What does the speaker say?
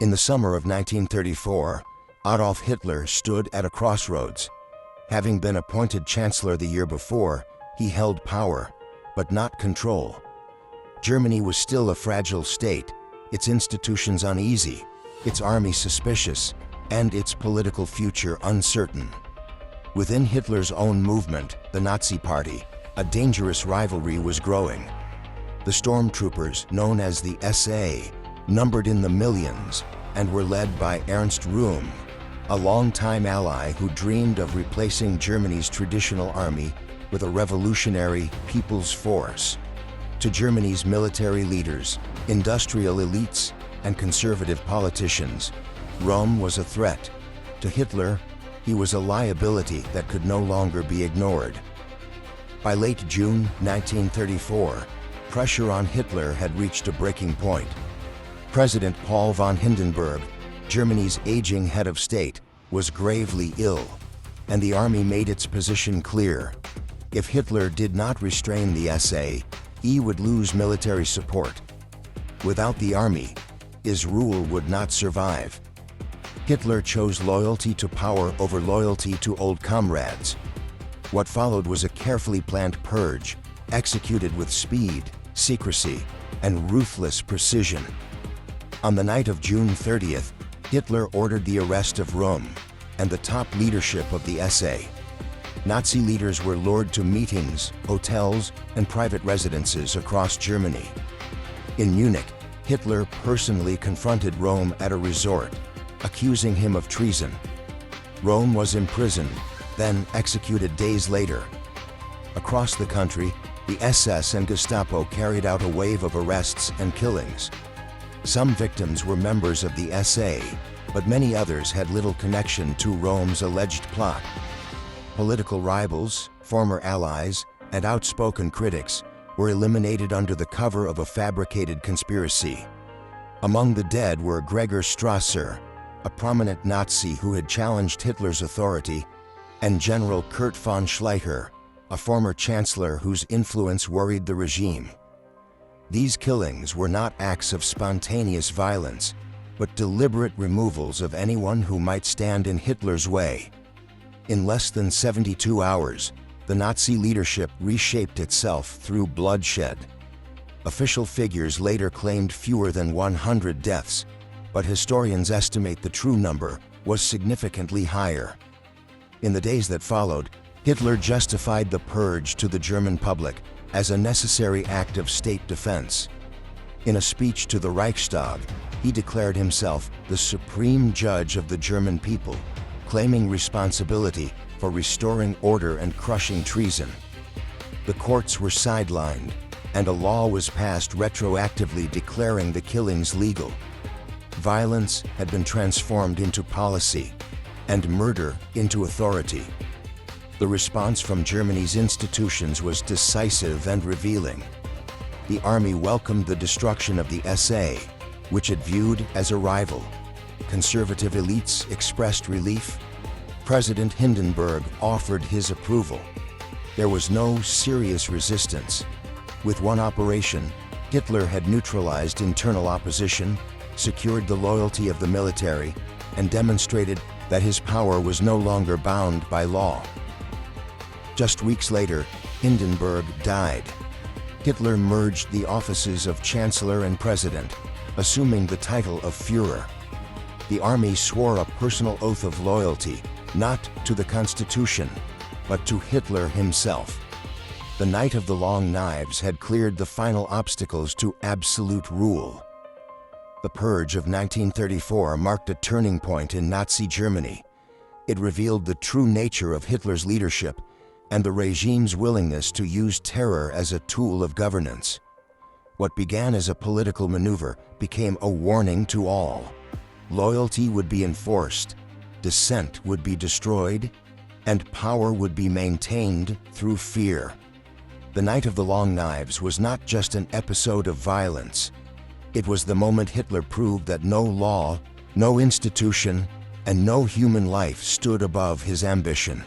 In the summer of 1934, Adolf Hitler stood at a crossroads. Having been appointed Chancellor the year before, he held power, but not control. Germany was still a fragile state, its institutions uneasy, its army suspicious, and its political future uncertain. Within Hitler's own movement, the Nazi Party, a dangerous rivalry was growing. The stormtroopers, known as the SA, numbered in the millions and were led by Ernst Röhm, a longtime ally who dreamed of replacing Germany's traditional army with a revolutionary people's force. To Germany's military leaders, industrial elites, and conservative politicians, Röhm was a threat. To Hitler, he was a liability that could no longer be ignored. By late June 1934, pressure on Hitler had reached a breaking point. President Paul von Hindenburg, Germany's aging head of state, was gravely ill, and the army made its position clear. If Hitler did not restrain the SA, he would lose military support. Without the army, his rule would not survive. Hitler chose loyalty to power over loyalty to old comrades. What followed was a carefully planned purge, executed with speed, secrecy, and ruthless precision. On the night of June 30th, Hitler ordered the arrest of Röhm and the top leadership of the SA. Nazi leaders were lured to meetings, hotels, and private residences across Germany. In Munich, Hitler personally confronted Röhm at a resort, accusing him of treason. Röhm was imprisoned, then executed days later. Across the country, the SS and Gestapo carried out a wave of arrests and killings. Some victims were members of the SA, but many others had little connection to Röhm's alleged plot. Political rivals, former allies, and outspoken critics were eliminated under the cover of a fabricated conspiracy. Among the dead were Gregor Strasser, a prominent Nazi who had challenged Hitler's authority, and General Kurt von Schleicher, a former chancellor whose influence worried the regime. These killings were not acts of spontaneous violence, but deliberate removals of anyone who might stand in Hitler's way. In less than 72 hours, the Nazi leadership reshaped itself through bloodshed. Official figures later claimed fewer than 100 deaths, but historians estimate the true number was significantly higher. In the days that followed, Hitler justified the purge to the German public as a necessary act of state defense. In a speech to the Reichstag, he declared himself the supreme judge of the German people, claiming responsibility for restoring order and crushing treason. The courts were sidelined, and a law was passed retroactively declaring the killings legal. Violence had been transformed into policy, and murder into authority. The response from Germany's institutions was decisive and revealing. The army welcomed the destruction of the SA, which it viewed as a rival. Conservative elites expressed relief. President Hindenburg offered his approval. There was no serious resistance. With one operation, Hitler had neutralized internal opposition, secured the loyalty of the military, and demonstrated that his power was no longer bound by law. Just weeks later, Hindenburg died. Hitler merged the offices of Chancellor and President, assuming the title of Führer. The army swore a personal oath of loyalty, not to the Constitution, but to Hitler himself. The Night of the Long Knives had cleared the final obstacles to absolute rule. The Purge of 1934 marked a turning point in Nazi Germany. It revealed the true nature of Hitler's leadership and the regime's willingness to use terror as a tool of governance. What began as a political maneuver became a warning to all. Loyalty would be enforced, dissent would be destroyed, and power would be maintained through fear. The Night of the Long Knives was not just an episode of violence. It was the moment Hitler proved that no law, no institution, and no human life stood above his ambition.